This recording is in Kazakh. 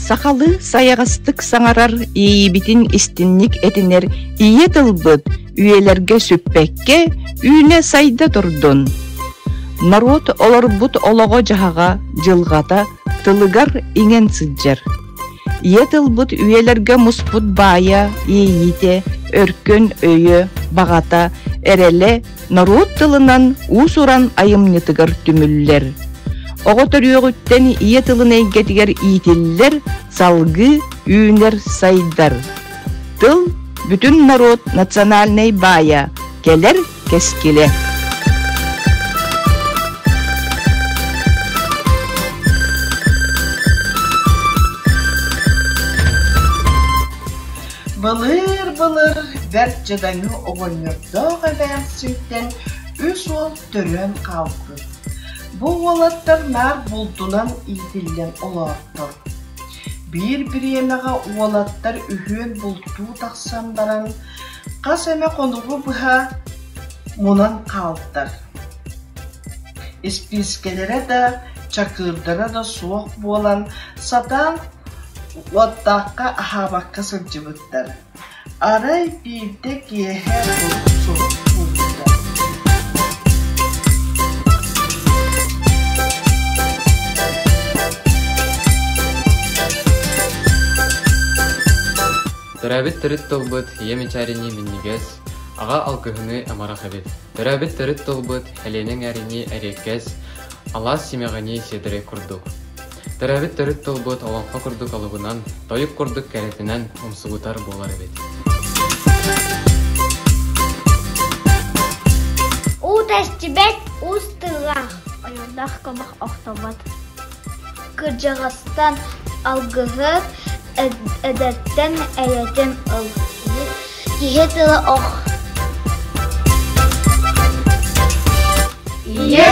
Сақалы саяғастық саңарар иебитин истинник этинер ие тылбыт үйелерге сүппекке үйне сайда турдун. Народ олорбут олого жаһага жылгата тылыгар иңен сыджар. Ие тылбыт үйелерге муспут бая иейите өркөн өйө багата эреле народ тылынан уусуран айымнытыгар түмүллер. Оғытырүйіғіттен ие тылын әйгетігер иетелілер, салғы, үйінер сайдар. Тыл бүтін народ национальный бая, келер кескеле. Былыр-былыр бәрт жадаңы оғынырдағы бән сөйттен үс ол түрен қалды. Бұл олаттар нар бұлдынан иетілден оларттыр. Bir-birimega олаттар үйен бұлту тақсандаран, қас әме қонуғы бұға мұнан қалдыр. Espискелері де, чакырдары да суық болан, сатан оттаққа ахабаққа сылжыбыттар. Арай бірде кейхер суық бұлдыр. Төрәбит төрит толбыт, емечарини миннигес, аға алкыхыны амарах әбет. Төрәбит төрит толбыт, әленің әрини әреккес, алас семеғани седірі күрдік. Төрәбит төрит толбыт, оланқа күрдік алыбынан, тойып күрдік кәретінен ұмсығытар болар әбет. Утәстібет ұстылақ, ойындақ көмақ оқтабат. Кыржағастан алгығы Эдәттен әйәтен ыл. Ие тылы оқ. Ие